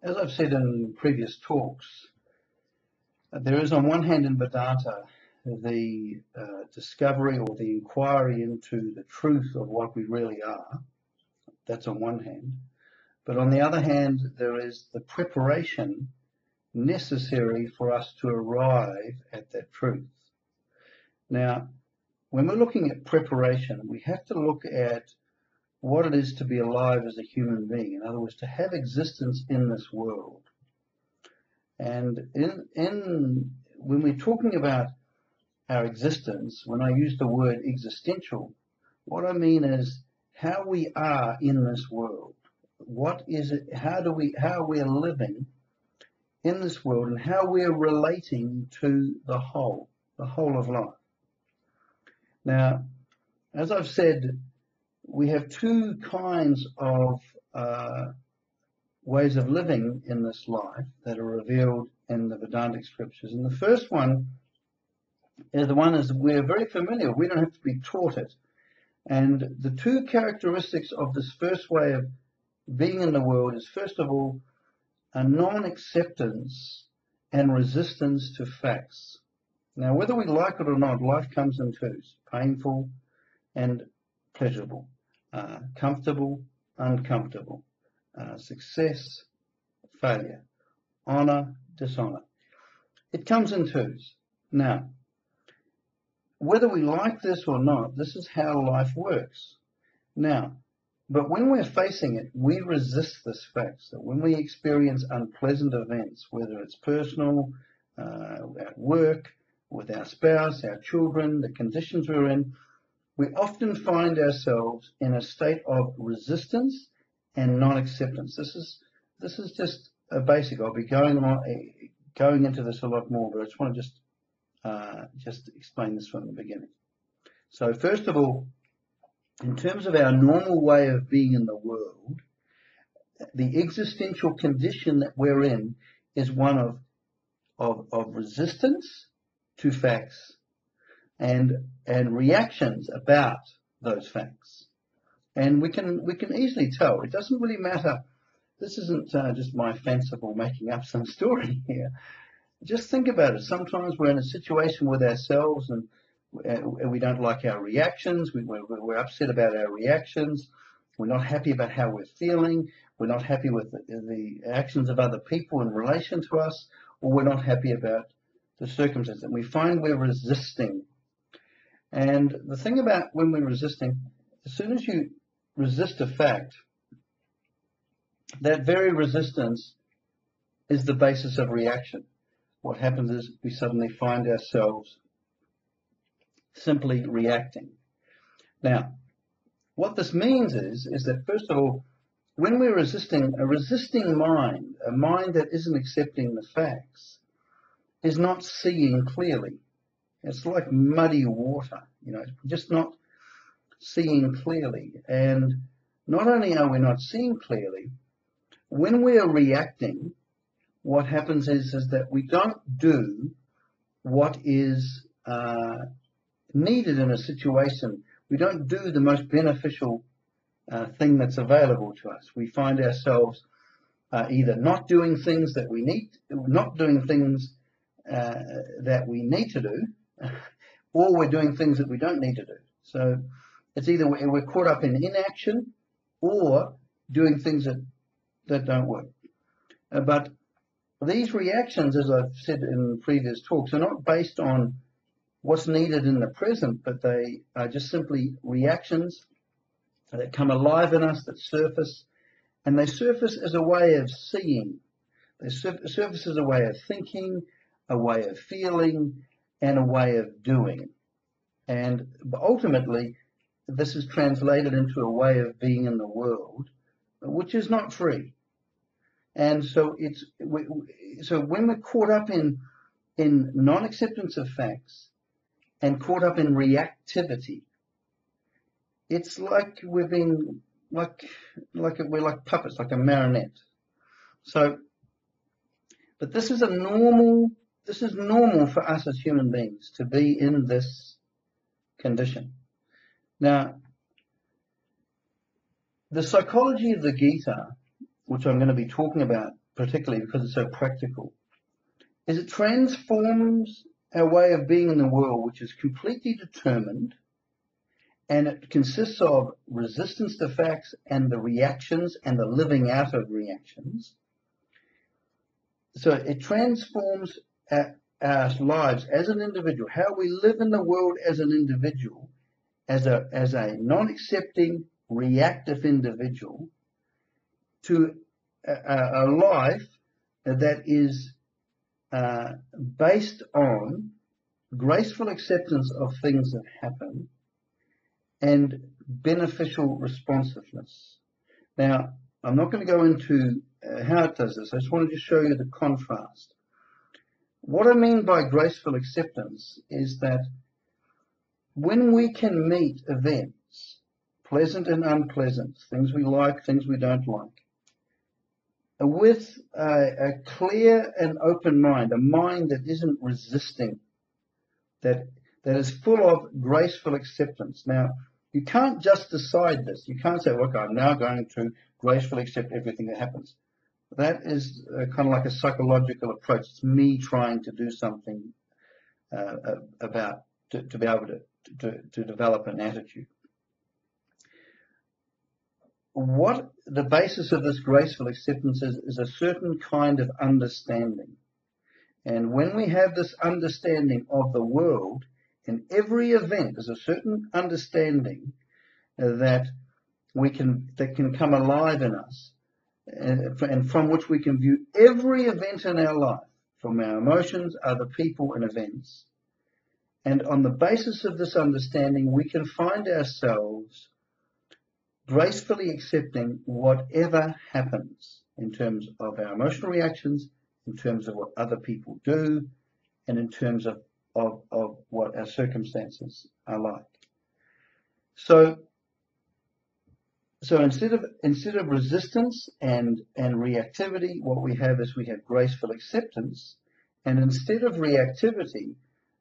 as I've said in previous talks, there is on one hand in Vedanta the discovery or the inquiry into the truth of what we really are. That's on one hand. But on the other hand, there is the preparation necessary for us to arrive at that truth. Now, when we're looking at preparation, we have to look at what it is to be alive as a human being. In other words, to have existence in this world. And when we're talking about our existence, when I use the word existential, what I mean is how we are in this world. What is it? How we're living in this world, and how we're relating to the whole of life. Now, as I've said, we have two kinds of ways of living in this life that are revealed in the Vedantic scriptures. And the first one is we're very familiar. We don't have to be taught it. And the two characteristics of this first way of being in the world is, first of all, a non-acceptance and resistance to facts. Now, whether we like it or not, life comes in twos: painful and pleasurable, comfortable, uncomfortable, success, failure, honor, dishonor. It comes in twos. Now, whether we like this or not, this is how life works. Now, but when we're facing it, we resist this fact. So when we experience unpleasant events, whether it's personal, at work, with our spouse, our children, the conditions we're in, we often find ourselves in a state of resistance and non-acceptance. This is just a basic. I'll be going into this a lot more, but I just want to just explain this from the beginning. So first of all, in terms of our normal way of being in the world, the existential condition that we're in is one of resistance to facts and reactions about those facts. And we can easily tell. It doesn't really matter. This isn't just my fanciful making up some story here. Just think about it. Sometimes we're in a situation with ourselves and we don't like our reactions. We're upset about our reactions. We're not happy about how we're feeling. We're not happy with the actions of other people in relation to us, or we're not happy about the circumstances. And we find we're resisting. And the thing about when we're resisting, as soon as you resist a fact, that very resistance is the basis of reaction. What happens is we suddenly find ourselves simply reacting. Now, what this means is that, first of all, when we're resisting, a resisting mind, a mind that isn't accepting the facts, is not seeing clearly. It's like muddy water, just not seeing clearly. And not only are we not seeing clearly, when we are reacting, what happens is that we don't do what is needed in a situation. We don't do the most beneficial thing that's available to us. We find ourselves either not doing things that we need, not doing things that we need to do, or we're doing things that we don't need to do. So it's either we're caught up in inaction or doing things that don't work. But these reactions, as I've said in previous talks, are not based on what's needed in the present, but they are just simply reactions that come alive in us, that surface, and they surface as a way of seeing. They surface as a way of thinking, a way of feeling, and a way of doing. And ultimately, this is translated into a way of being in the world, which is not free. And so when we're caught up in non-acceptance of facts and caught up in reactivity, it's like we're being we're like puppets, like a marionette. So, but this is normal for us as human beings to be in this condition. Now, the psychology of the Gita, which I'm going to be talking about particularly because it's so practical, is it transforms our way of being in the world, which is completely determined, and it consists of resistance to facts and the reactions and the living out of reactions. So it transforms our lives as an individual, how we live in the world as an individual, as a non-accepting, reactive individual, to a life that is based on graceful acceptance of things that happen and beneficial responsiveness. Now, I'm not going to go into how it does this. I just wanted to show you the contrast. What I mean by graceful acceptance is that when we can meet events, pleasant and unpleasant, things we like, things we don't like, with a clear and open mind, a mind that isn't resisting, that is full of graceful acceptance. Now, you can't just decide this. You can't say, look, I'm now going to gracefully accept everything that happens. That is kind of like a psychological approach. It's me trying to do something to be able to develop an attitude. What the basis of this graceful acceptance is a certain kind of understanding. And when we have this understanding of the world, in every event, there's a certain understanding that can come alive in us, and from which we can view every event in our life, from our emotions, other people, and events. And on the basis of this understanding, we can find ourselves gracefully accepting whatever happens in terms of our emotional reactions, in terms of what other people do, and in terms of what our circumstances are like. So instead of resistance and reactivity, what we have is we have graceful acceptance. And instead of reactivity,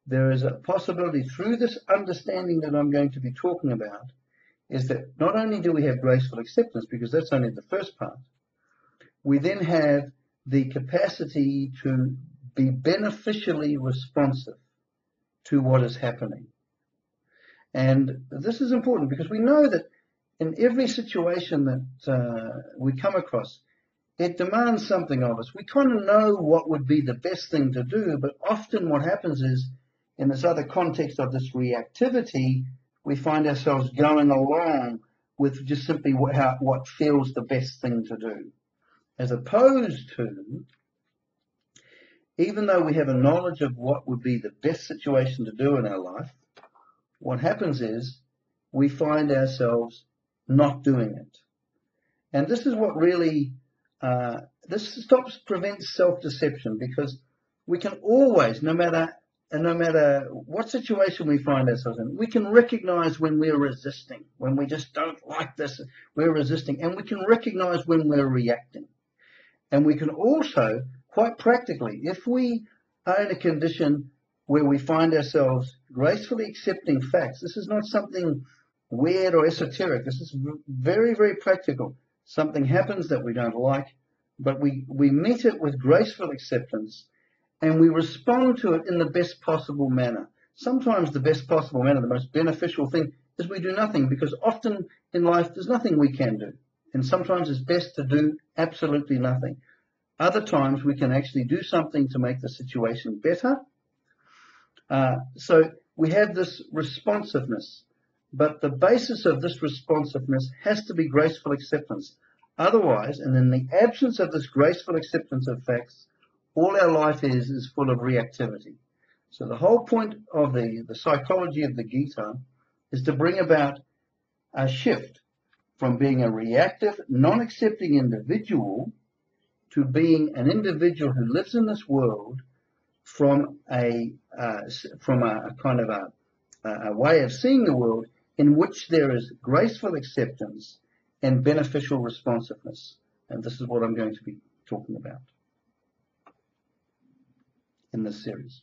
there is a possibility through this understanding that I'm going to be talking about, is that not only do we have graceful acceptance, because that's only the first part, we then have the capacity to be beneficially responsive to what is happening. And this is important because we know that in every situation that we come across, it demands something of us. We kind of know what would be the best thing to do, but often what happens is, in this other context of this reactivity, we find ourselves going along with just simply what feels the best thing to do. As opposed to, even though we have a knowledge of what would be the best situation to do in our life, what happens is we find ourselves not doing it. And this is what really, prevents self-deception, because we can always, no matter what situation we find ourselves in, we can recognize when we're resisting, when we just don't like this, we're resisting, and we can recognize when we're reacting. And we can also, quite practically, if we are in a condition where we find ourselves gracefully accepting facts, this is not something weird or esoteric, this is very, very practical. Something happens that we don't like, but we meet it with graceful acceptance, and we respond to it in the best possible manner. Sometimes the best possible manner, the most beneficial thing, is we do nothing, because often in life there's nothing we can do. And sometimes it's best to do absolutely nothing. Other times we can actually do something to make the situation better. So we have this responsiveness, but the basis of this responsiveness has to be graceful acceptance. Otherwise, and in the absence of this graceful acceptance of facts, all our life is full of reactivity. So the whole point of the psychology of the Gita is to bring about a shift from being a reactive, non-accepting individual to being an individual who lives in this world from a kind of a way of seeing the world in which there is graceful acceptance and beneficial responsiveness. And this is what I'm going to be talking about in this series.